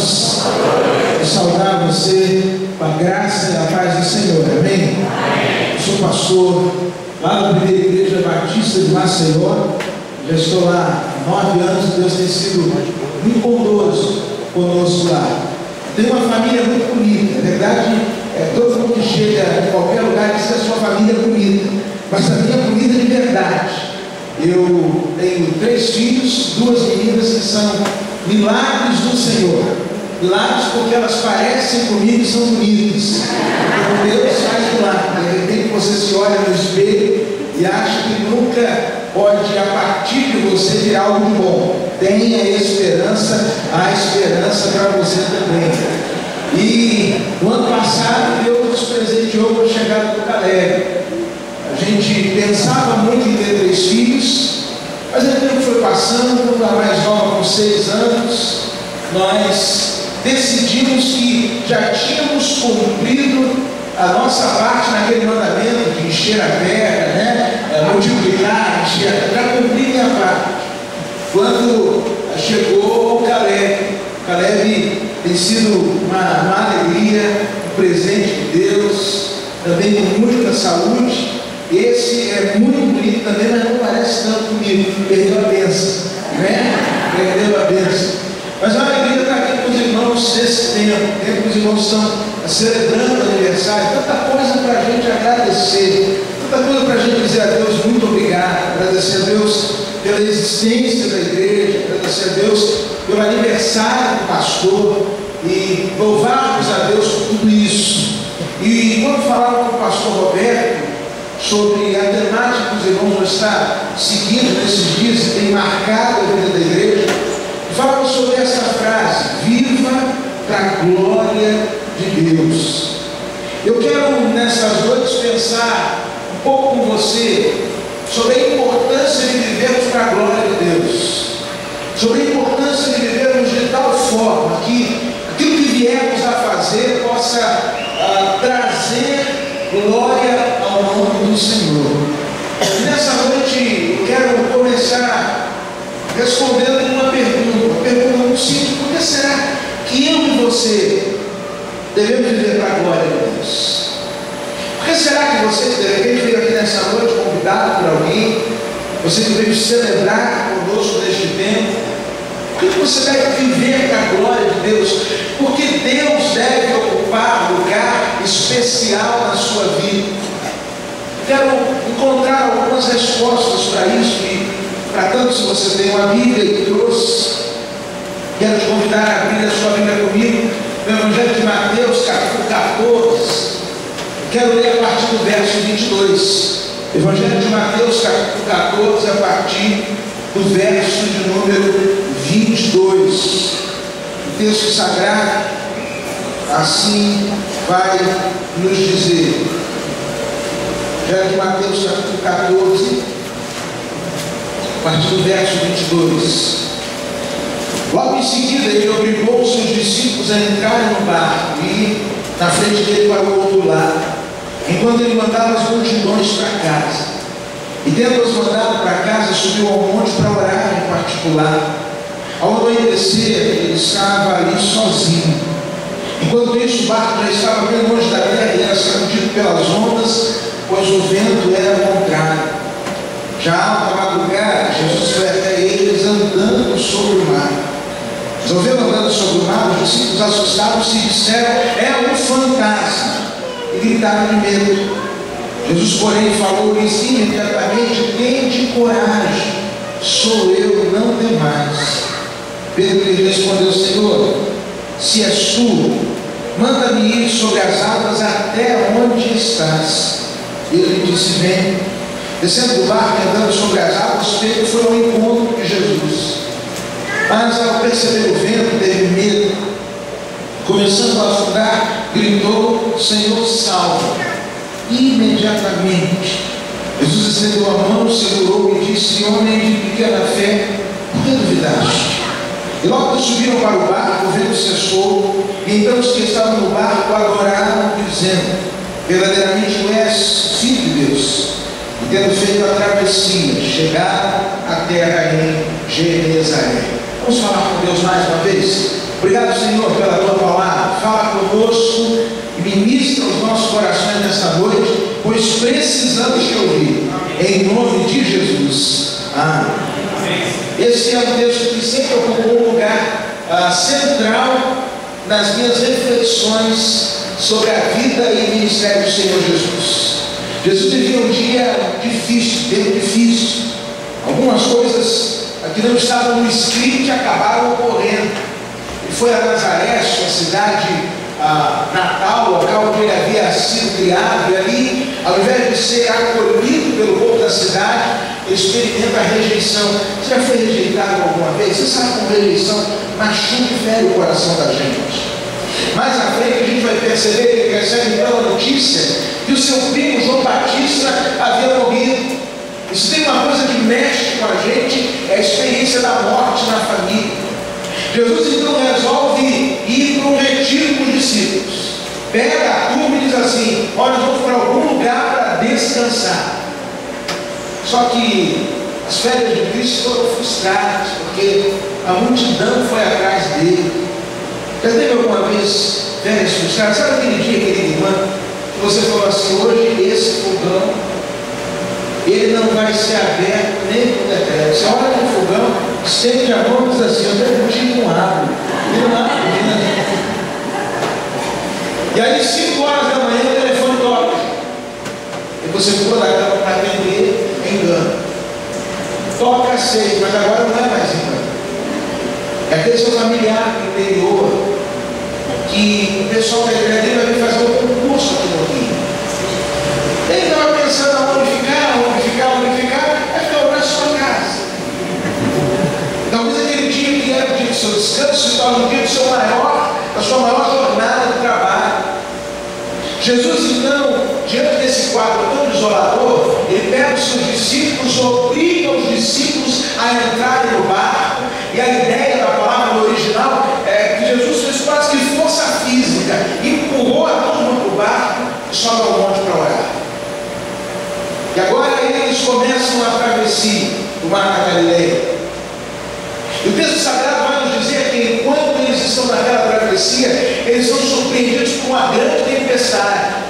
irmãos. Vou saudar você com a graça e a paz do Senhor, amém? Eu sou pastor lá da primeira igreja batista de Maceió. Já estou lá há 9 anos. Deus tem sido muito bondoso conosco lá. Tem uma família muito bonita. Na verdade, todo mundo que chega em qualquer lugar diz que a sua família é bonita, mas a minha é bonita de verdade. Eu tenho 3 filhos, 2 meninas que são milagres do Senhor. Milagres porque elas parecem comigo e são bonitas. Então Deus faz milagre. De repente você se olha no espelho e acha que nunca pode, a partir de você, virar algo de bom. Tenha esperança, há esperança para você também. E no ano passado Deus nos presenteou com a chegada do Caleb. A gente pensava muito em ter 3 filhos, mas o tempo foi passando. A mais nova com 6 anos, nós decidimos que já tínhamos cumprido a nossa parte naquele mandamento de encher a terra, né? Multiplicar, encher, já cumpri minha parte. Quando chegou o Caleb, tem sido uma alegria, um presente de Deus, também com muita saúde. Esse é muito bonito também, mas não parece tanto comigo. Perdeu a bênção, né? Perdeu a bênção. Mas a alegria está aqui com os irmãos nesse tempo que os irmãos estão celebrando o aniversário. Tanta coisa para a gente agradecer, tanta coisa para a gente dizer a Deus muito obrigado, agradecer a Deus pela existência da igreja, agradecer a Deus pelo aniversário do pastor e louvarmos a Deus por tudo isso. E quando falava com o pastor Roberto sobre a temática que os irmãos vão estar seguindo nesses dias e tem marcado a vida da igreja, fala sobre essa frase: viva para a glória de Deus. Eu quero nessas noites pensar um pouco com você sobre a importância de vivermos para a glória de Deus, sobre a importância de vivermos de tal forma que aquilo que viemos a fazer possa trazer glória ao nome do Senhor. E nessa noite eu quero começar respondendo uma pergunta muito simples: por que será que eu e você devemos viver para a glória de Deus? Por que será que você, que de repente veio aqui nessa noite convidado por alguém, você que veio celebrar conosco neste tempo, por que você deve viver para a glória de Deus? Porque Deus deve ocupar um lugar especial na sua vida. Quero encontrar algumas respostas para isso, e para tanto, se você tem uma Bíblia e trouxe, quero te convidar a abrir a sua Bíblia comigo no Evangelho de Mateus, capítulo 14. Quero ler a partir do verso 22. Evangelho de Mateus, capítulo 14, a partir do verso de número 22. O texto sagrado assim vai nos dizer. Evangelho de Mateus, capítulo 14, a partir do verso 22. Logo em seguida ele obrigou os seus discípulos a entrarem no barco e ir na frente dele para o outro lado, enquanto ele mandava as multidões para casa. E tendo-as mandado para casa, subiu ao monte para orar em particular. Ao anoitecer, ele estava ali sozinho. Enquanto isso, o barco já estava bem longe da terra e era sacudido pelas ondas, pois o vento era contrário. Já à alta madrugada, Jesus foi até eles andando sobre o mar. Mas ao vê-lo andando sobre o mar, os discípulos assustados-se e disseram: é um fantasma, e gritaram de medo. Jesus, porém, falou-lhes imediatamente: tende coragem, sou eu, não temais. Pedro lhe respondeu: Senhor, se és tu, manda-me ir sobre as águas até onde estás. Ele disse: vem. Descendo do barco e andando sobre as águas, Pedro foi ao encontro de Jesus. Mas ao perceber o vento, teve medo. Começando a afundar, gritou: Senhor, salva. Imediatamente Jesus estendeu a mão, segurou e disse: homem de pequena fé, por que duvidaste? E logo que subiram para o barco, o vento cessou, e então os que estavam no barco adoraram, dizendo: verdadeiramente tu és filho de Deus. E tendo feito a travessia, chegaram à terra em Genezaré. Vamos falar com Deus mais uma vez? Obrigado, Senhor, pela tua palavra. Fala conosco e ministra os nossos corações nessa noite, pois precisamos te ouvir. Em nome de Jesus. Amém. Esse é um texto que sempre ocupou um lugar central nas minhas reflexões sobre a vida e ministério do Senhor Jesus. Jesus vivia um dia difícil, bem difícil. Algumas coisas que não estavam no script acabaram ocorrendo. Ele foi a Nazaré, sua cidade natal, local onde ele havia sido criado, e ali, ao invés de ser acolhido pelo povo da cidade, ele experimenta a rejeição. Você já foi rejeitado alguma vez? Você sabe como rejeição machuca e fere o coração da gente. Mais à frente a gente vai perceber que ele recebe então a notícia que o seu primo João Batista havia morrido. Isso tem uma coisa que mexe com a gente, é a experiência da morte na família. Jesus então resolve ir para um retiro com os discípulos. Pega a turma e diz assim: olha, nós vamos para algum lugar para descansar. Só que as férias de Cristo foram frustradas, porque a multidão foi atrás dele. Já teve alguma vez férias frustradas? Sabe aquele dia, querida irmã, que você falou assim: hoje esse fogão, ele não vai ser aberto nem com decreto. Você olha para o fogão, estende a mão e diz assim: eu até contigo não abre. Ele não abre, né? E aí, 5 horas da manhã, o telefone toca. E você ficou da cama para atender, engano. Toca 6, mas agora não é mais engano. É aquele seu familiar do interior, que o pessoal da igreja dele vai vir fazer um concurso aqui no Rio. Ele estava pensando onde ficar, aí ficou na sua casa. Talvez aquele dia que era o dia do seu descanso se torne o dia da sua maior jornada de trabalho. Jesus, então, diante desse quadro tão desolador, ele pega os seus discípulos, obriga os discípulos a entrarem no barco, e a ideia da palavra no original é que Jesus fez quase que força física, empurrou a turma para o barco e sobe ao monte para orar. E agora eles começam a travessia do mar da Galileia. E o texto sagrado vai nos dizer que enquanto eles estão naquela travessia, eles são surpreendidos por uma grande tempestade.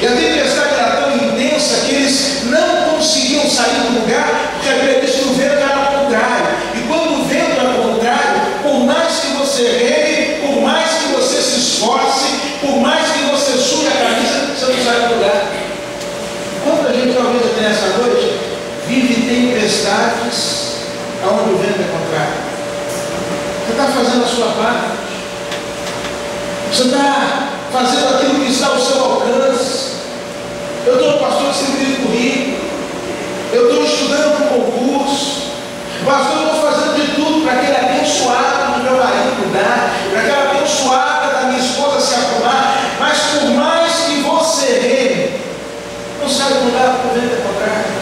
E a tempestade era tão intensa que eles não conseguiam sair do lugar, porque havia visto o vento era ao contrário. E quando o vento é ao contrário, por mais que você reme, por mais que você se esforce, por mais que você suja a camisa, você não sai do lugar. Quanta gente, talvez até nessa noite, vive tempestades aonde o vento é contrário. Você está fazendo a sua parte. Você está fazendo aquilo que está ao seu alcance. Eu estou pastor de serviço currículo. Eu estou estudando para o concurso. Pastor, eu estou fazendo de tudo para aquele abençoado do meu marido mudar, para aquela abençoada da minha esposa se arrumar. Mas por mais que você reme, não sai do lugar para o vento é contrário.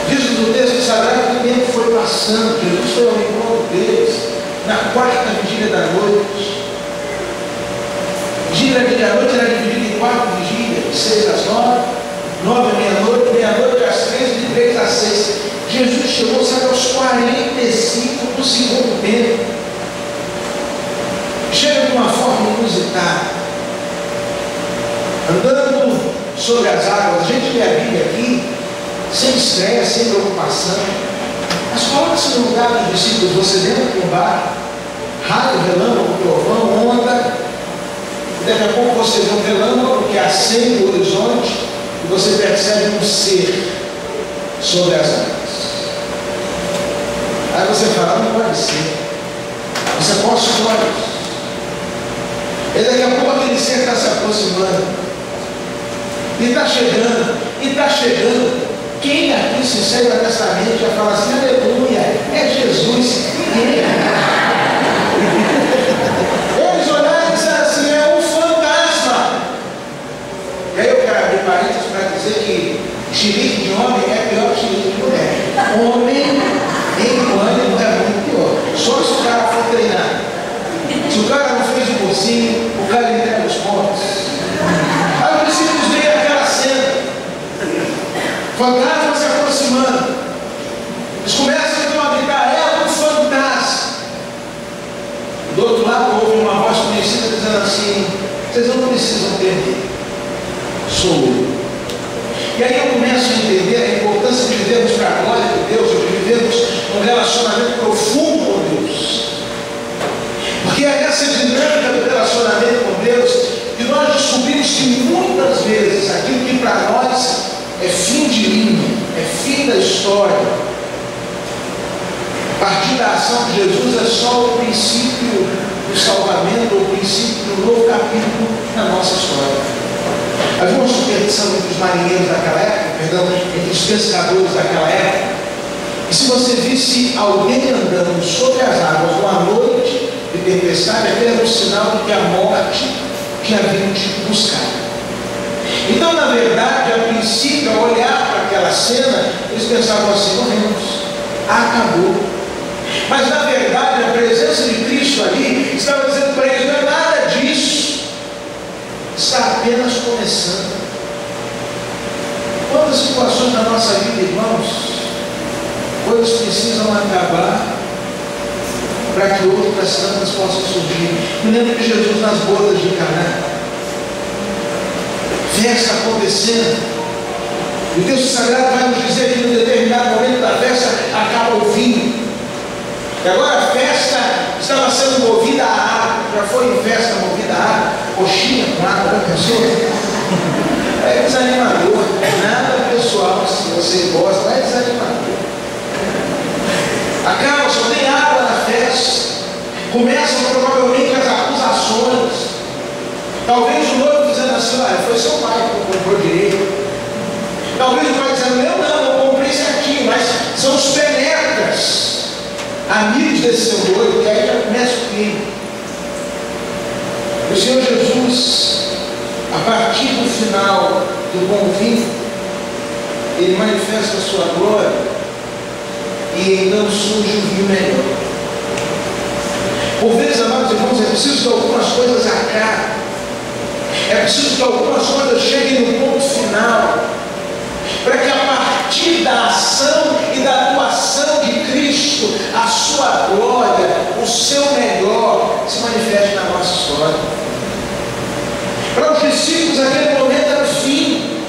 Diz no texto sagrado que o tempo foi passando. Jesus foi ao encontro deles na 4ª vigília da noite. Vigília da noite era dividida em 4 vigílias, de 6 às 9, 9 à meia-noite, meia-noite às 3, de 3 às 6. Jesus chegou, sabe, aos 45 do segundo tempo. Chega de uma forma inusitada, andando sobre as águas. A gente lê a Bíblia aqui sem estresse, sem preocupação. Mas coloca-se no lugar dos discípulos. Você dentro de um barco, raio, relâmpago, trovão, onda, e daqui a pouco você vê um relâmpago que acende o horizonte e você percebe um ser sobre as águas. Aí você fala: não pode ser. Você posta os olhos. E daqui a pouco aquele ser está se aproximando. E está chegando. E está chegando. Quem aqui se segue honestamente já fala assim: aleluia, é Jesus. Ninguém. Eles olharam e disseram assim: é um fantasma. E aí eu quero abrir parênteses para dizer que xilique de homem é pior que xilique de mulher. Homem em pânico é muito pior. Só se o cara for treinar. Se o cara não fez o cursinho, o cara entrega os pontos. Aí os discípulos veem aquela cena. Fantasma se aproximando. Eles começam assim: vocês não precisam temer, sou eu. E aí eu começo a entender a importância de vivermos para a glória de Deus, de vivermos um relacionamento profundo com Deus. Porque é nessa dinâmica do relacionamento com Deus que nós descobrimos que muitas vezes aquilo que para nós é fim de linha, é fim da história, a partir da ação de Jesus é só o princípio do salvamento, o princípio do novo capítulo na nossa história. Havia uma superstição entre os marinheiros daquela época, entre os pescadores daquela época, e se você visse alguém andando sobre as águas numa noite de tempestade, aquele era um sinal de que a morte tinha vindo te buscar. Então, na verdade, a princípio, ao olhar para aquela cena, eles pensavam assim: morremos, acabou. Mas, na verdade, a presença de Cristo ali estava dizendo para eles: não é nada disso, está apenas começando. Quantas situações na nossa vida, irmãos, coisas precisam acabar para que outras tantas possam surgir. Me lembro de Jesus nas bodas de Caná, festa acontecendo, e o texto sagrado vai nos dizer que em um determinado momento da festa acaba o vinho, e agora a festa estava sendo movida a água. Já foi em festa movida a água? Coxinha com água da pessoa? É desanimador, nada pessoal, se você gosta, é desanimador. Acaba, só tem água na festa. Começam provavelmente as acusações. Talvez o noivo dizendo assim: olha, foi seu pai que comprou direito. Talvez o pai dizendo: eu comprei certinho, mas são os penetras, amigos desse seu noivo, que aí já começa o crime. O Senhor Jesus, a partir do final do bom vinho, Ele manifesta a sua glória, e então surge o vinho melhor. Por vezes, amados irmãos, é preciso que algumas coisas acabem, é preciso que algumas coisas cheguem no ponto final, para que a partir da ação e da atuação de Cristo, a sua glória, o seu melhor, se manifeste na nossa história. Para os discípulos, aquele momento era o fim.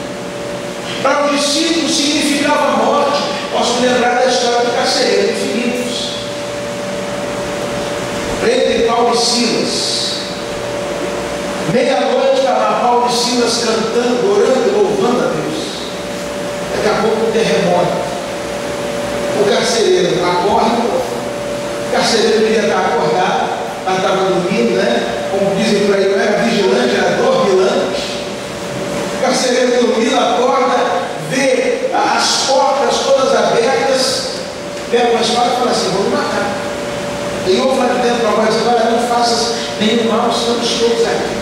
Para os discípulos significava a morte. Posso me lembrar da história do carcereiro de Filipos. Prendem Paulo e Silas. Meia-noite está lá Paulo e Silas cantando, orando e louvando a Deus. Daqui a pouco um terremoto. O carcereiro acorda. O carcereiro queria estar acordado, mas estava dormindo, né? Como dizem por aí, não era vigilante, era dormilante. O carcereiro dormindo acorda, vê as portas todas abertas, pega uma espada e fala assim: vou me matar. E ouve lá de dentro para a voz dizer: olha, não faças nenhum mal, estamos todos aqui.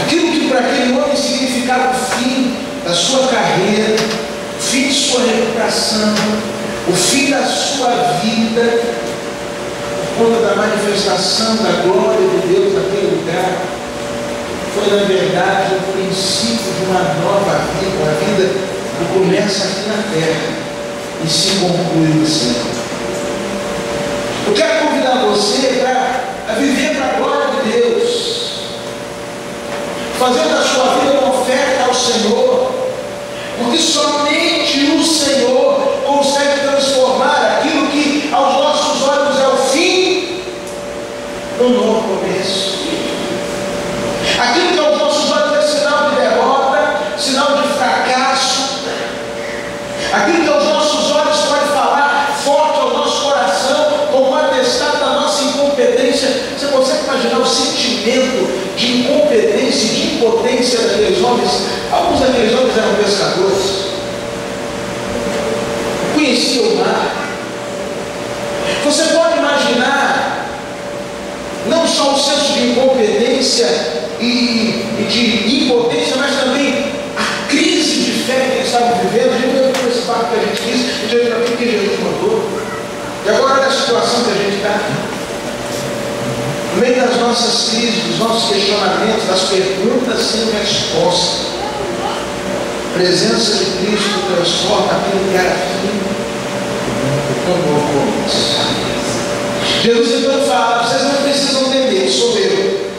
Aquilo que para aquele homem significava o fim da sua carreira, o fim de sua reputação, o fim da sua vida, por conta da manifestação da glória de Deus naquele lugar, foi na verdade o princípio de uma nova vida, uma vida que começa aqui na terra e se conclui no céu. Eu quero convidar você para viver para a glória de Deus, fazendo da sua vida uma oferta ao Senhor, porque somente o Senhor consegue transformar aquilo que aos nossos olhos é o fim no novo começo. Aquilo que aos nossos olhos é sinal de derrota, sinal de fracasso, aquilo que aos nossos olhos pode falar forte ao nosso coração, como atestado da nossa incompetência. Você consegue imaginar o sentimento de incompetência e de impotência daqueles homens? Alguns daqueles homens eram pescadores, conheciam o mar. Você pode imaginar não só o senso de incompetência e de impotência, mas também a crise de fé que eles estavam vivendo. A gente veio por esse papo que a gente quis, e já para que Jesus mandou. E agora olha a situação que a gente está. No meio das nossas crises, dos nossos questionamentos, das perguntas sem resposta, a presença de Cristo transforma aquilo que era fim no novo começo. Jesus então fala: vocês não precisam temer, sou eu.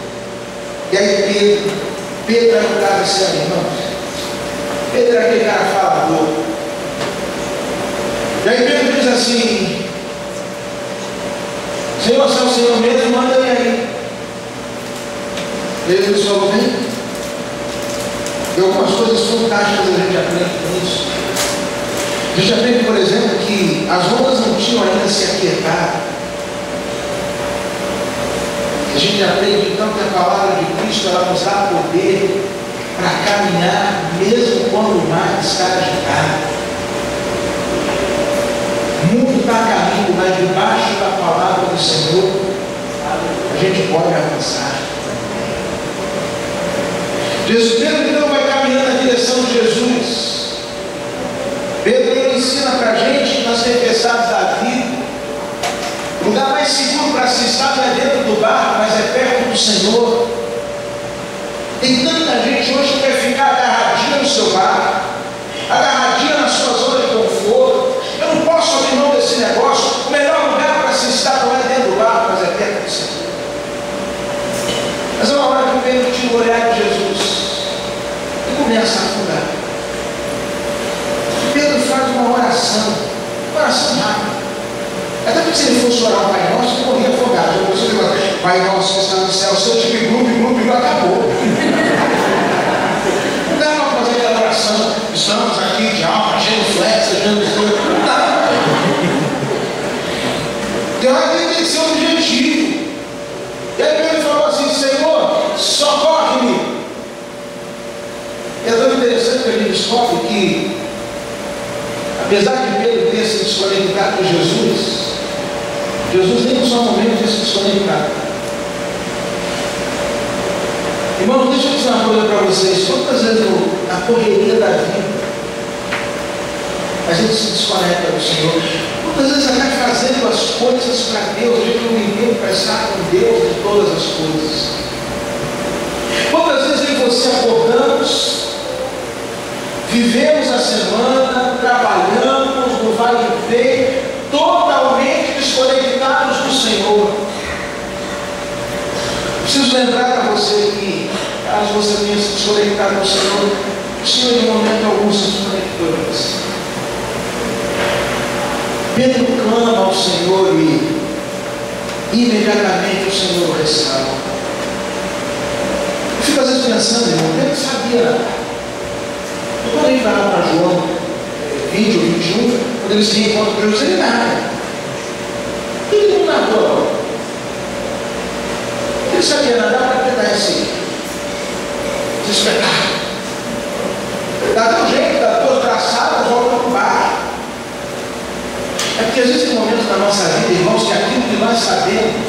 esse ano, irmãos. Pedro era aquele cara falador. E aí Pedro diz assim: Senhor, se é o Senhor mesmo, manda-me aí. Jesus falou: vem. E algumas coisas fantásticas a gente aprende com isso. A gente aprende, por exemplo, que as ondas não tinham ainda se aquietado. A gente aprende então que a palavra de Cristo ela nos dá poder para caminhar mesmo quando o mar está agitado. O mundo está caindo, mas debaixo da palavra do Senhor a gente pode avançar. Pedro então vai caminhando na direção de Jesus. Pedro ensina para a gente que nas tempestades da vida, o lugar mais seguro para se estar não é dentro do barco, mas é perto do Senhor. Tem tanta gente hoje que quer ficar agarradinha no seu barco, agarradinha na sua zona de conforto. Eu não posso abrir mão desse negócio. O melhor lugar para se estar não é dentro do barco, mas é perto do Senhor. Mas é uma hora que o Pedro tira o olhar de Jesus e começa a afundar. Pedro faz uma oração rápida. Até porque se ele fosse orar o Pai Nosso, ele morria afogado. Já pensou que Pai Nosso que está no céu, se eu tive grupo, acabou. Não dá para fazer aquela oração. Estamos aqui de alma, genuflexo, não dá. Tem que ser um objetivo. E aí Pedro falou assim: Senhor, socorre-me. É tão interessante que a gente descobre que, apesar de Pedro ter se desconectado de Jesus nem no seu momento ter se desconectado. Irmãos, deixa eu dizer uma coisa para vocês. Quantas vezes na correria da vida a gente se desconecta do Senhor? Quantas vezes até fazendo as coisas para Deus, a gente não entende para estar com Deus de todas as coisas. Quantas vezes eu e você acordamos, vivemos a semana, trabalhamos no vale do vem, totalmente desconectados do Senhor. Preciso lembrar para você que, caso você tenha se desconectado do Senhor, o Senhor em momento algum se desconectou de você. Pedro clama ao Senhor e imediatamente o Senhor o restaura. Eu fico às vezes pensando, irmão, Pedro sabia nadar. Quando a gente vai lá para João 20 ou 21, quando ele se reencontra com Deus, ele nada. Ele não nadou. Ele sabia nadar para tentar esse espetáculo. Dá um jeito, dá todo traçado, volta para o barco. É porque existem momentos na nossa vida, irmãos, que aquilo que nós sabemos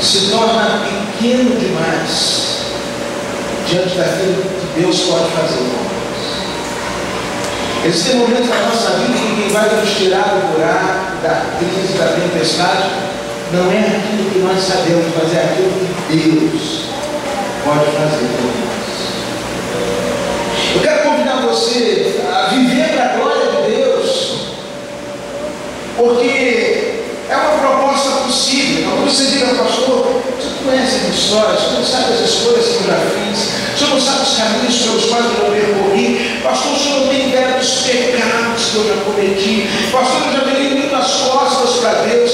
se torna pequeno demais diante daquilo que Deus pode fazer com nós. Existem momentos na nossa vida em que quem vai nos tirar do buraco, da crise, da tempestade, não é aquilo que nós sabemos, mas é aquilo que Deus pode fazer por nós. Eu quero convidar você a viver para a glória de Deus, porque é uma proposta possível. Quando você diga, pastor, você conhece a minha história, você não sabe as escolhas que eu já fiz, você não sabe os caminhos pelos quais eu já percorri, pastor, o senhor não tem ideia dos pecados que eu já cometi, pastor, eu já virei muito as costas para Deus.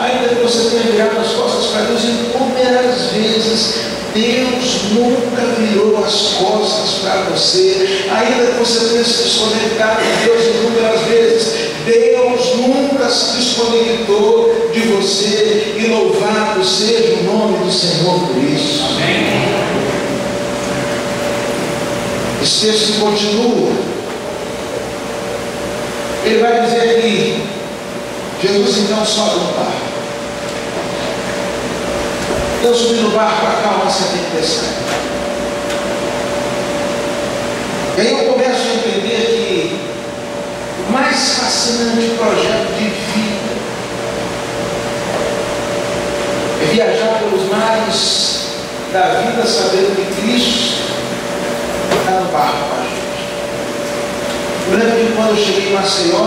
Ainda que você tenha virado as costas para Deus inúmeras vezes, Deus nunca virou as costas para você. Ainda que você tenha se desconectado de Deus inúmeras vezes, Deus nunca se desconectou de você. E louvado seja o nome do Senhor por isso. Amém. Esse texto continua. Ele vai dizer que Jesus então sobe no barco. Deus subiu no barco, acalma-se a tempestade. E aí eu começo a entender que o mais fascinante projeto de vida é viajar pelos mares da vida, sabendo que Cristo está no barco com a gente. Eu lembro que quando eu cheguei em Maceió,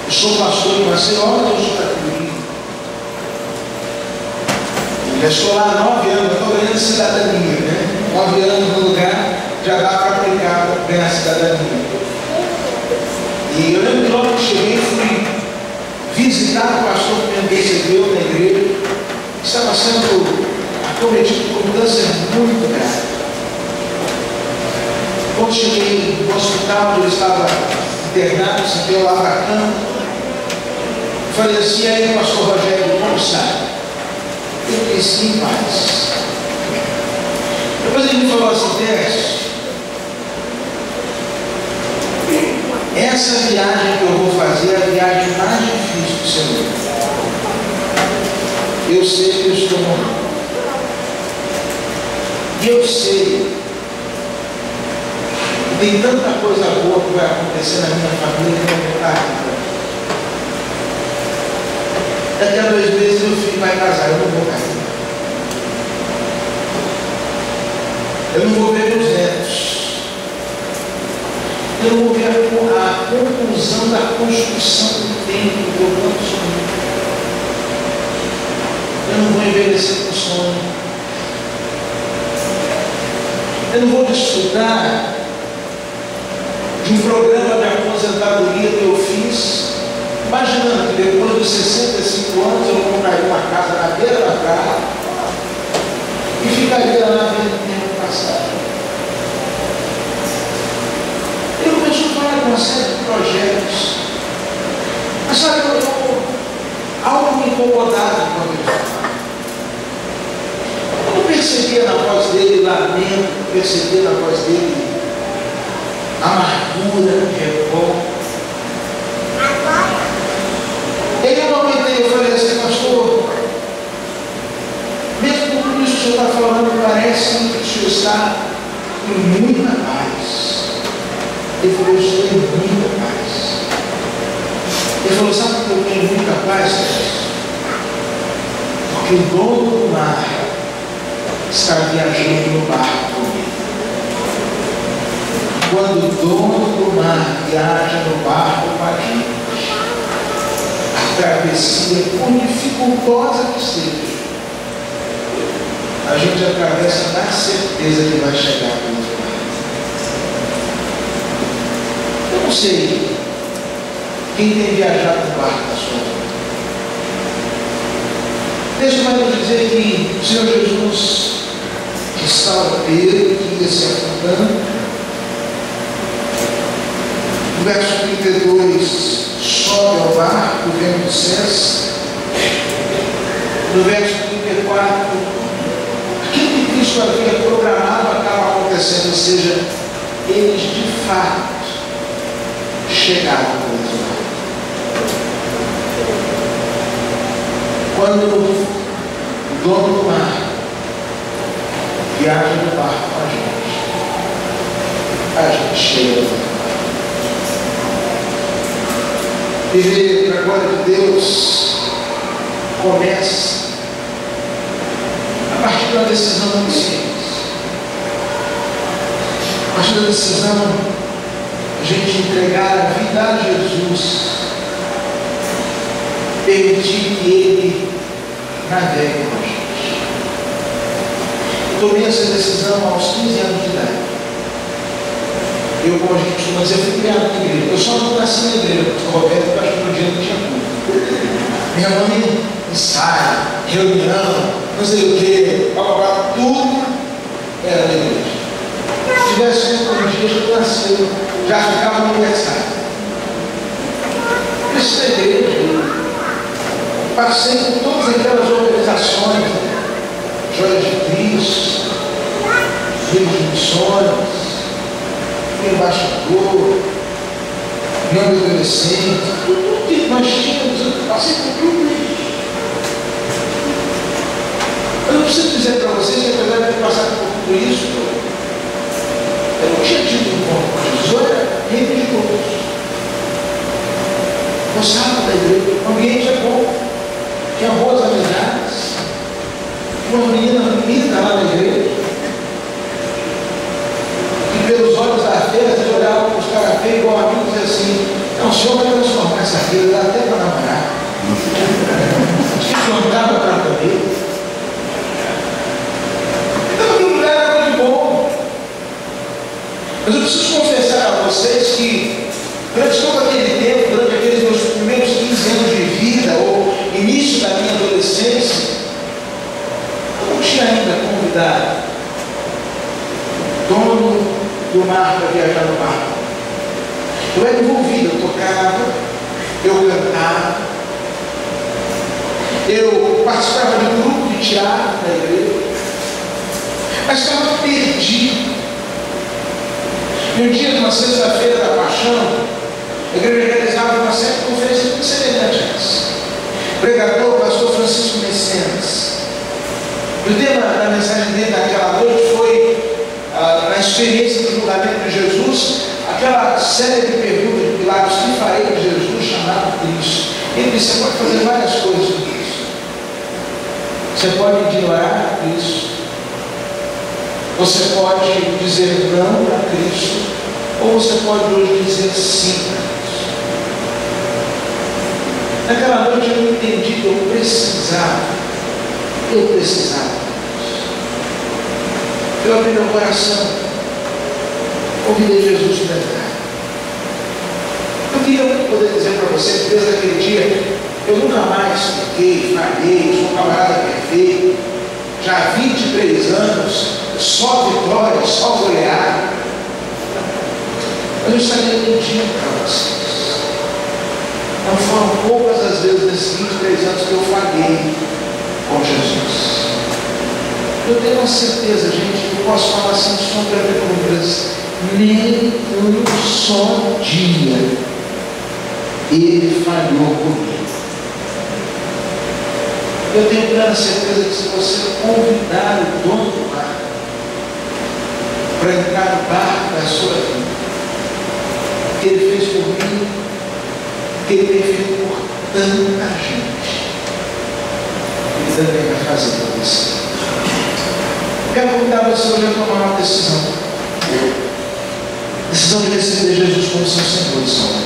eu sou pastor em Maceió, Deus está comigo. Já estou lá há 9 anos, estou ganhando cidadania, né? 9 anos no lugar, já dá para aplicar, ganhar cidadania. E eu lembro que logo que cheguei, fui visitar o pastor que me recebeu na igreja. Estava sendo acometido por mudança muito grave. Quando cheguei no hospital, onde eu estava internado, sentei ao lado da cama, falei assim: aí, pastor Rogério, como está? Eu disse: em paz. Depois ele me falou assim: Décio, essa viagem que eu vou fazer é a viagem mais difícil do Senhor. Eu sei que eu estou morrendo. E eu sei que tem tanta coisa boa que vai acontecer na minha família que eu vou estar aqui. Daqui a 2 meses meu filho vai casar, eu não vou casar. Eu não vou ver meus netos. Eu não vou ver a conclusão da construção do templo que eu tanto sonho. Eu não vou envelhecer com sonho. Eu não vou desfrutar de um programa de aposentadoria que eu fiz, imaginando que depois dos 65 anos eu compraria uma casa na beira da praia e ficaria lá vendo o tempo passar. Eu comecei a falar com uma série de projetos, mas sabe, algo me incomodava quando ele falava. Eu não percebia na voz dele lamento, percebia na voz dele amargura, revolta. Aí eu aguentei, eu falei assim: pastor, mesmo com isso que o senhor está falando, parece que o senhor está em muita paz. Ele falou: eu estou em muita paz. Ele falou: sabe por que eu tenho muita paz? Porque o dono do mar está viajando no barco comigo. Quando o dono do mar viaja no barco com a gente, a travessia, por dificultosa que seja, a gente atravessa na certeza que vai chegar no outro lado. Eu não sei quem tem viajado no barco da sua vida. Deixa eu nos dizer que o Senhor Jesus, que estava Pedro, que ia se afundando, no verso 32, sobe ao barco, o vento cessa. No verso 34, aquilo que Cristo havia programado acaba acontecendo, ou seja, eles de fato chegaram ao outro lado. Quando o dono do mar viaja no barco com a gente chega ao outro lado. Viver para a glória de Deus começa a partir de uma decisão muito simples. A partir da decisão a gente entregar a vida a Jesus, permitir que Ele navegue com a gente. Eu tomei essa decisão aos 15 anos de idade. Eu, como a gente costuma dizer, fui criado na igreja. Eu só não nasci na igreja, porque o Roberto acho que no dia não tinha culto. Minha mãe ensaio, reunião, não sei o quê, tudo era na igreja. Se tivesse um dia que eu nasci, já ficava no aniversário. Isso é igreja. Passei por todas aquelas organizações, Joias de Cristo, Filhos de Missões, embaixador, meu adolescente, tudo que nós tínhamos, eu passei por tudo isso. Eu não preciso dizer para vocês que apesar de ter passado por tudo isso, eu não tinha tido um encontro com Jesus, eu era religioso. Gostava da igreja, o ambiente é bom, tinha boas amizades, uma menina linda lá na igreja. Pelos olhos da feira, você olhava para os caras feios, igual amigos, e dizia assim: não, o senhor vai transformar essa feira, dá até para namorar. Acho que plantava para comer. Então aquilo era muito bom. Mas eu preciso confessar a vocês que durante todo aquele tempo, durante aqueles meus primeiros 15 anos de vida, ou início da minha adolescência, eu não tinha ainda convidado o dono do mar para viajar no barco. Eu era envolvido, eu tocava, eu cantava, eu participava de um grupo de teatro na igreja, mas estava perdido. E um dia, numa sexta-feira da Paixão, a igreja realizava uma série de conferências muito semelhantes a essa. O pregador, o pastor Francisco Mecenas. E o tema da mensagem dele naquela noite foi, na experiência do julgamento de Jesus, aquela série de perguntas de Pilatos: que farei de Jesus chamado Cristo? Ele disse: você pode fazer várias coisas com Cristo. Você pode ignorar Cristo. Você pode dizer não a Cristo, ou você pode hoje dizer sim a Cristo. Naquela noite eu entendi que eu precisava disso. Eu abri meu coração, convidei Jesus para entrar. Eu queria muito poder dizer para você que desde aquele dia eu nunca mais fiquei, falhei, sou um camarada perfeito, já há 23 anos, só vitória, só goleada. Mas eu estaria mentindo para vocês. Não foram poucas as vezes nesses 23 anos que eu falhei com Jesus. Eu tenho uma certeza, gente, que eu posso falar sem sombra de dúvidas, nem um só dia ele falhou comigo. Eu tenho plena certeza que se você convidar o dono do barco para entrar no barco da sua vida, o que ele fez por mim, o que ele tem feito por tanta gente, ele também vai fazer por você. Quero convidar você hoje a tomar uma decisão. Decisão de receber Jesus como seu Senhor e Salvador.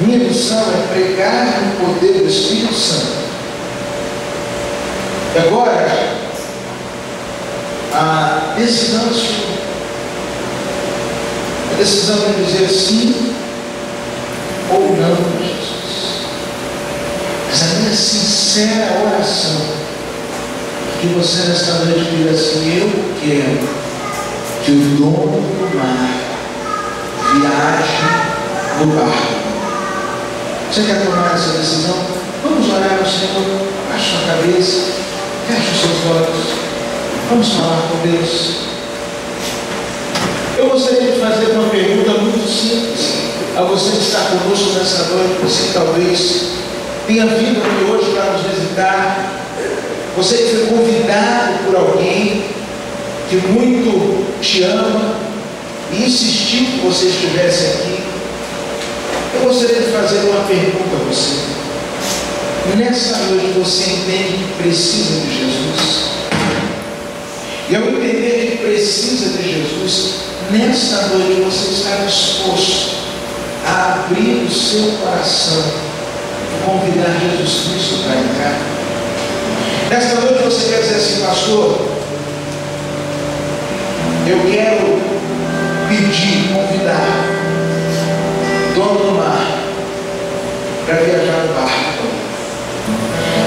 Minha missão é pregar no poder do Espírito Santo. E agora, a decisão é sua. A decisão é dizer sim ou não a Jesus. Mas a minha sincera oração é que você nesta noite diga assim: eu quero que o dono do mar viaje no barco. Você quer tomar essa decisão? Vamos orar ao Senhor. Abaixe sua cabeça, feche os seus olhos. Vamos falar com Deus. Eu gostaria de fazer uma pergunta muito simples a você que está conosco nessa noite. Você que talvez tenha vindo aqui hoje para nos visitar. Você que foi convidado por alguém que muito te ama e insistiu que você estivesse aqui. Eu gostaria de fazer uma pergunta a você. Nessa noite você entende que precisa de Jesus? E ao entender que precisa de Jesus, nessa noite você está disposto a abrir o seu coração e convidar Jesus Cristo para entrar? Nesta noite você quer dizer assim: pastor, eu quero pedir, convidar dono do mar para viajar no barco.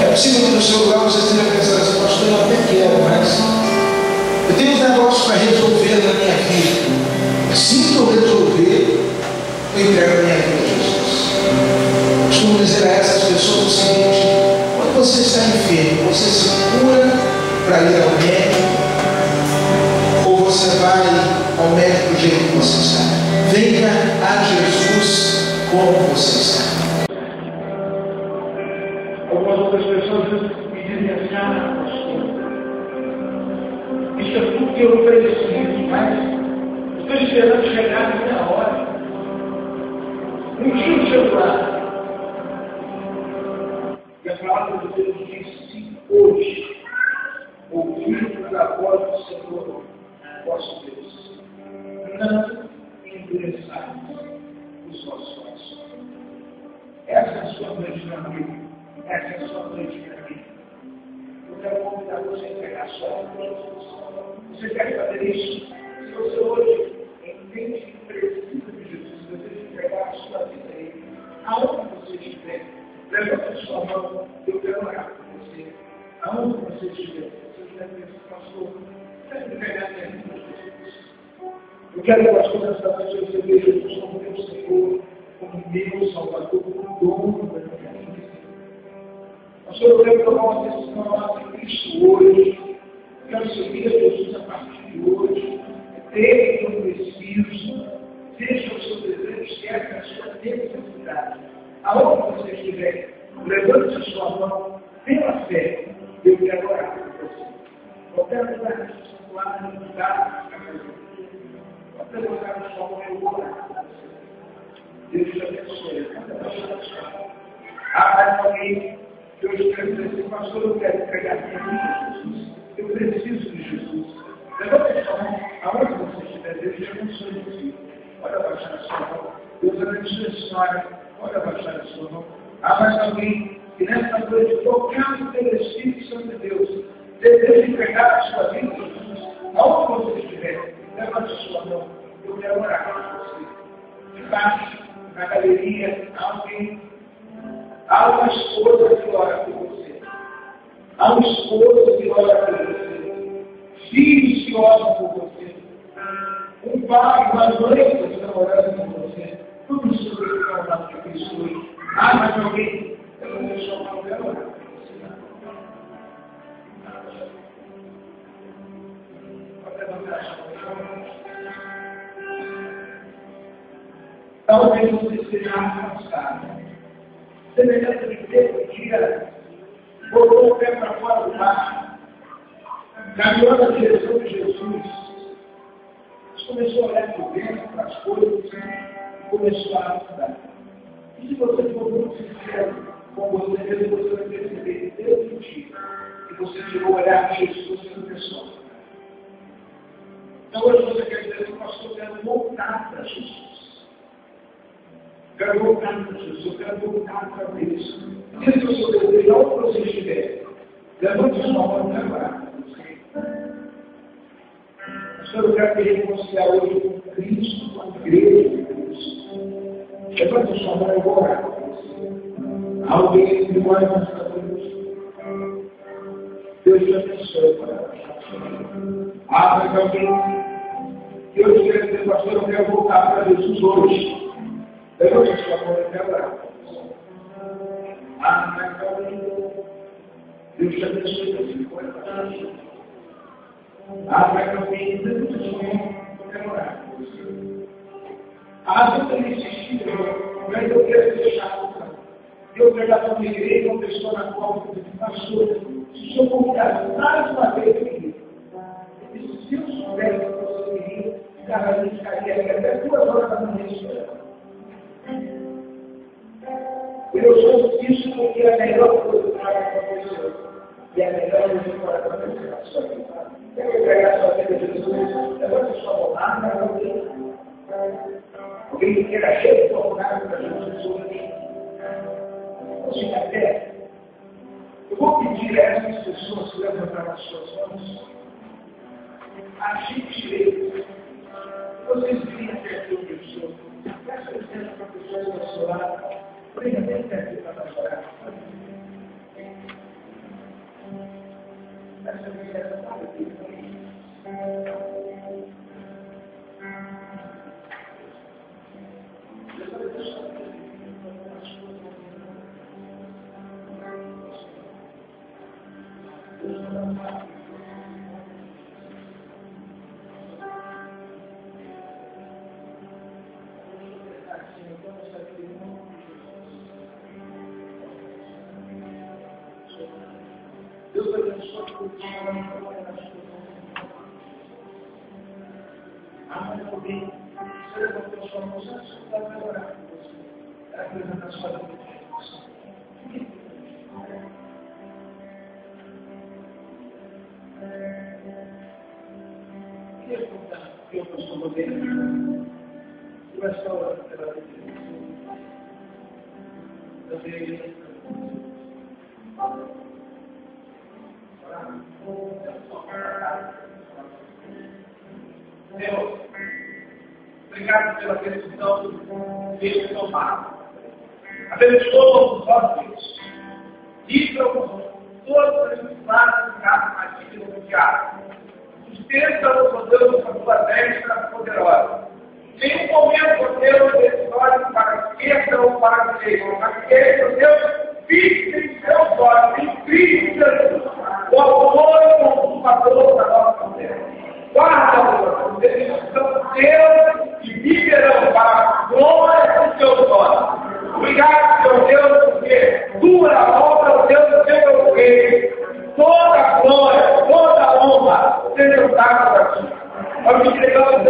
É possível que no seu lugar você esteja pensando assim: pastor, eu até quero, mas eu tenho uns negócios para resolver na minha vida. Assim que eu resolver, eu entrego a minha vida a Jesus. Eu costumo dizer a essas pessoas o seguinte: quando você está enfermo, você se cura para ir ao médico, ou você vai ao médico do jeito que você está? Venha a Jesus como você está. Algumas outras pessoas me dizem assim: ah, pastor, isso é tudo que eu preciso, mas estou esperando chegar a minha hora. Um dia o seu lado. E a palavra de Deus diz: se hoje ouvirmos a voz do Senhor, vosso Deus, não endureçarmos os nossos corações. Essa é a sua noite, meu amigo. Essa é a sua noite, minha amiga. Eu quero convidar você a entregar a sua vida a Jesus. Você quer fazer isso? Se você hoje entende que precisa de Jesus, você tem que entregar a sua vida a Ele, aonde você estiver, levanta a sua mão, eu quero orar por você. Aonde você estiver, você deve dizer, pastor, eu quero entregar a minha vida a Jesus. Eu quero, pastor, nessa noite eu receber Jesus como meu Senhor, como meu Salvador, como dono da minha vida. Pastor, eu quero tomar uma decisão lá em Cristo hoje. Eu quero servir a Jesus a partir de hoje. Ter o que eu preciso. Seja o seu desejo, se é a sua necessidade. Aonde você estiver, levante a sua mão, pela fé, eu quero orar por você. Qualquer lugar que você lá no lugar, qualquer lugar que sua mão, eu vou orar por você. Deus te abençoe. Mais alguém que hoje quer dizer assim, pastor, eu quero entregar a minha vida a Jesus. Eu preciso de Jesus. Levante a sua mão, aonde você estiver, Deus te abençoe você. Pode abaixar a sua mão. Deus abençoe a senhora. Pode abaixar a sua mão. Há mais alguém que nessa noite, tocado pelo Espírito Santo de Deus, deseja entregar a sua vida a Jesus. Aonde você estiver, levante a sua mão. Eu quero orar com você. Debaixo, na galeria, alguém. Há uma esposa que ora por você. Há um esposo que ora por você. Filhos que oram por você. Um pai, uma mãe que estão orando por você. Tudo isso que eu quero falar para Cristo hoje. Há mais alguém? Eu vou deixar o papel orar por você. Pode levantar a mão. Talvez você esteja cansado. Semelhante de Pedro, dia, botou o pé para fora do mar, caminhou na direção de Jesus, mas começou a olhar por dentro para as coisas e começou a afundar. E se você for muito sincero com você mesmo, você vai perceber que Deus mentiu e você tirou o olhar de Jesus e começou a afundar. Então hoje você quer dizer que o pastor quer voltar para Jesus. Quero voltar para Jesus, eu quero voltar para Deus. Se o seu desejo, onde você estiver, levante a sua mão e quero orar por você. Senhor, eu quero me reconciliar hoje com Cristo, com a igreja de Cristo. Levante a sua mão e vou orar por você. Alguém que mora nessa noite. Deus te abençoe para a sua mão. Mas alguém que hoje quer dizer, pastor, eu quero voltar para Jesus hoje. Levante a sua mão e quero orar por você. Mas alguém, Deus te abençoe para você. Pode passar a sua mão. Mas alguém, levante a sua mão e quero orar por você. Eu tenho insistido, mas eu quero deixar o campo. Eu pegar para minha igreja, uma pessoa na qual eu disse, pastor, se o senhor convidar mais uma vez aqui, eu disse, se eu soubesse que você queria, cara, a gente ficaria aqui até 2 horas da manhã esperando. Eu sou isso porque é a melhor coisa para acontecer. E a melhor coisa para acontecer na sua vida. Quer entregar a sua vida a Jesus? Levante a sua mão lá, mas alguém que queira cheio de vontade para Jesus hoje. Você está perto? Eu vou pedir a essas pessoas que levantaram as suas mãos. Agite direito. Vocês virem até aqui onde eu estou. Peça licença para pessoas ao seu lado. Venha bem até aqui para nós orar. Peça licença para aqui. Deus abençoe por ti. Amém, alguém. Você levantou a sua mão, você vai orar por você. Vai apresentar a sua vida de Jesus. Queria contar que eu sou moderno. E vai estar orando pela vida de Jesus. Também. Deus, obrigado pela decisão que eles tomaram. Abençoa os nossos filhos. Livra-os todas as necessidades de casa maligna do diabo. Sustenta-nos, ó Deus, com a tua destra poderosa. Nenhum momento, ó Deus, eles olhem para a esquerda ou para a direita, mas que eles, ó Deus, fixem seus olhos em Cristo Jesus, o autor e consumador da nossa fé. Guarda-os, eles são Deus e viverão para a glória do teu nome. Obrigado, Senhor Deus, porque tua obra, Deus, do teu reino. Toda a glória, toda a honra sejam dadas a ti. Nós te entregamos